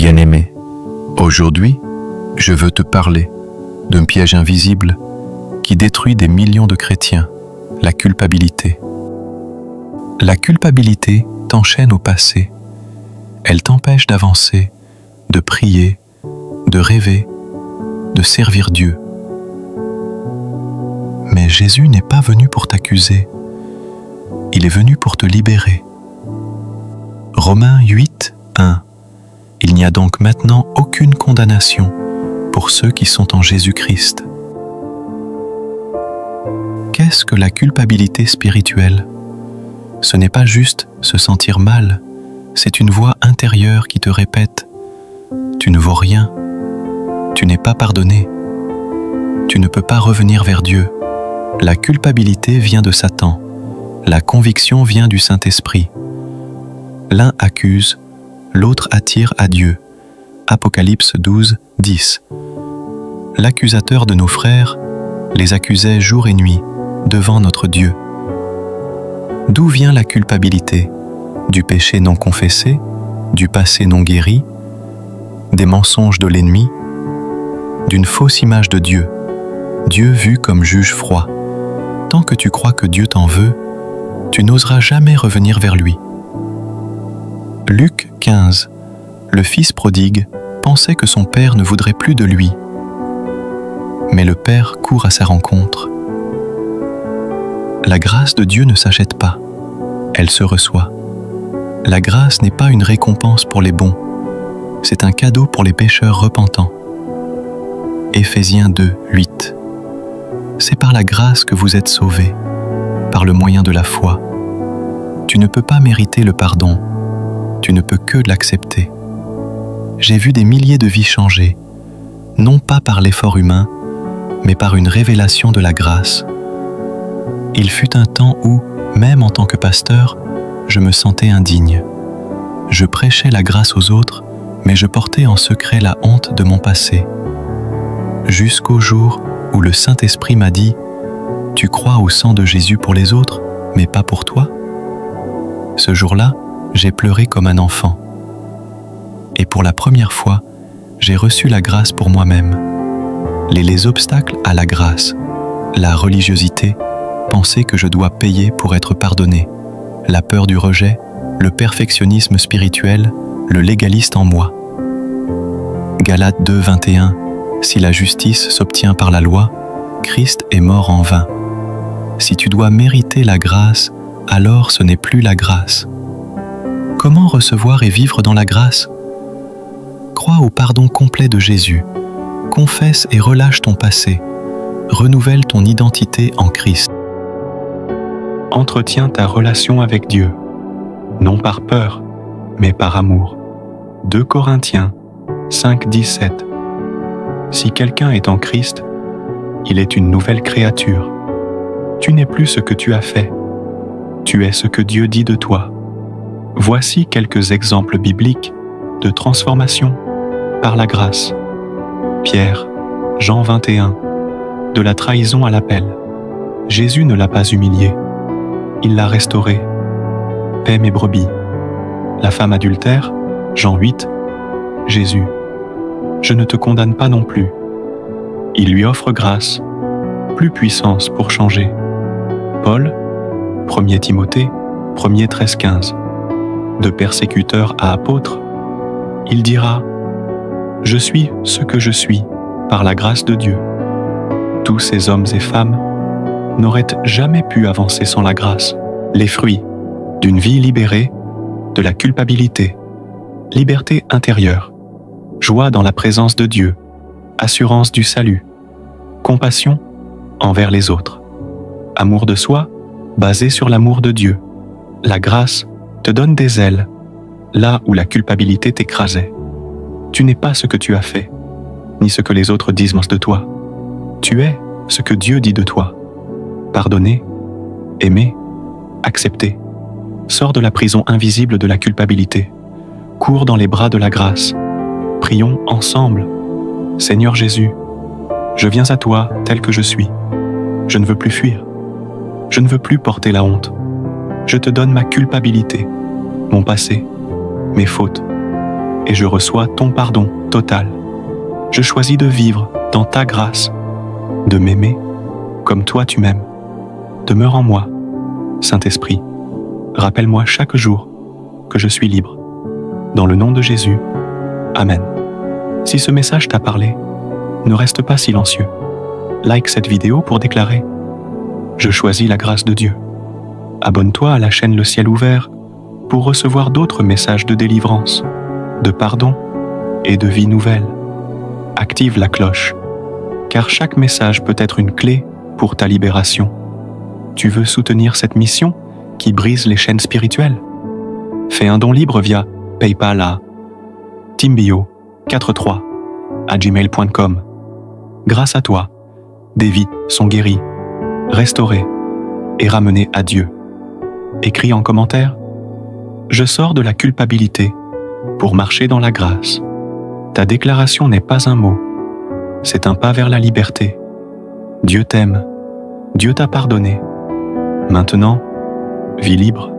Bien-aimé, aujourd'hui, je veux te parler d'un piège invisible qui détruit des millions de chrétiens, la culpabilité. La culpabilité t'enchaîne au passé. Elle t'empêche d'avancer, de prier, de rêver, de servir Dieu. Mais Jésus n'est pas venu pour t'accuser. Il est venu pour te libérer. Romains 8, 1. Il n'y a donc maintenant aucune condamnation pour ceux qui sont en Jésus-Christ. Qu'est-ce que la culpabilité spirituelle? Ce n'est pas juste se sentir mal, c'est une voix intérieure qui te répète « Tu ne vaux rien, tu n'es pas pardonné, tu ne peux pas revenir vers Dieu ». La culpabilité vient de Satan, la conviction vient du Saint-Esprit. L'un accuse, l'autre attire à Dieu. Apocalypse 12, 10. L'accusateur de nos frères les accusait jour et nuit devant notre Dieu. D'où vient la culpabilité? Du péché non confessé, du passé non guéri, des mensonges de l'ennemi, d'une fausse image de Dieu, Dieu vu comme juge froid. Tant que tu crois que Dieu t'en veut, tu n'oseras jamais revenir vers lui. Luc 15. Le fils prodigue pensait que son père ne voudrait plus de lui. Mais le père court à sa rencontre. La grâce de Dieu ne s'achète pas, elle se reçoit. La grâce n'est pas une récompense pour les bons, c'est un cadeau pour les pécheurs repentants. Éphésiens 2, 8. C'est par la grâce que vous êtes sauvés, par le moyen de la foi. Tu ne peux pas mériter le pardon, tu ne peux que l'accepter. J'ai vu des milliers de vies changer, non pas par l'effort humain, mais par une révélation de la grâce. Il fut un temps où, même en tant que pasteur, je me sentais indigne. Je prêchais la grâce aux autres, mais je portais en secret la honte de mon passé. Jusqu'au jour où le Saint-Esprit m'a dit « Tu crois au sang de Jésus pour les autres, mais pas pour toi ?» Ce jour-là, j'ai pleuré comme un enfant. Et pour la première fois, j'ai reçu la grâce pour moi-même. Les obstacles à la grâce, la religiosité, penser que je dois payer pour être pardonné, la peur du rejet, le perfectionnisme spirituel, le légaliste en moi. Galates 2, 21. Si la justice s'obtient par la loi, Christ est mort en vain. Si tu dois mériter la grâce, alors ce n'est plus la grâce. Comment recevoir et vivre dans la grâce? Crois au pardon complet de Jésus. Confesse et relâche ton passé. Renouvelle ton identité en Christ. Entretiens ta relation avec Dieu, non par peur, mais par amour. 2 Corinthiens 5, 17. Si quelqu'un est en Christ, il est une nouvelle créature. Tu n'es plus ce que tu as fait. Tu es ce que Dieu dit de toi. Voici quelques exemples bibliques de transformation par la grâce. Pierre, Jean 21, de la trahison à l'appel. Jésus ne l'a pas humilié, il l'a restauré. Paix mes brebis. La femme adultère, Jean 8, Jésus. Je ne te condamne pas non plus. Il lui offre grâce, plus puissance pour changer. Paul, 1 Timothée, 1 13, 15. De persécuteur à apôtre, il dira « Je suis ce que je suis par la grâce de Dieu ». Tous ces hommes et femmes n'auraient jamais pu avancer sans la grâce. Les fruits d'une vie libérée de la culpabilité, liberté intérieure, joie dans la présence de Dieu, assurance du salut, compassion envers les autres, amour de soi basé sur l'amour de Dieu. La grâce te donne des ailes, là où la culpabilité t'écrasait. Tu n'es pas ce que tu as fait, ni ce que les autres disent de toi. Tu es ce que Dieu dit de toi. Pardonné, aimé, accepté. Sors de la prison invisible de la culpabilité. Cours dans les bras de la grâce. Prions ensemble. Seigneur Jésus, je viens à toi tel que je suis. Je ne veux plus fuir. Je ne veux plus porter la honte. Je te donne ma culpabilité, mon passé, mes fautes. et je reçois ton pardon total. Je choisis de vivre dans ta grâce, de m'aimer comme toi tu m'aimes. Demeure en moi, Saint-Esprit. Rappelle-moi chaque jour que je suis libre. Dans le nom de Jésus, Amen. Si ce message t'a parlé, ne reste pas silencieux. Like cette vidéo pour déclarer « Je choisis la grâce de Dieu ». Abonne-toi à la chaîne Le Ciel Ouvert pour recevoir d'autres messages de délivrance, de pardon et de vie nouvelle. Active la cloche, car chaque message peut être une clé pour ta libération. Tu veux soutenir cette mission qui brise les chaînes spirituelles? Fais un don libre via PayPal à teambio43@gmail.com. Grâce à toi, des vies sont guéries, restaurées et ramenées à Dieu. Écris en commentaire « Je sors de la culpabilité pour marcher dans la grâce ». Ta déclaration n'est pas un mot, c'est un pas vers la liberté. Dieu t'aime, Dieu t'a pardonné. Maintenant, vis libre.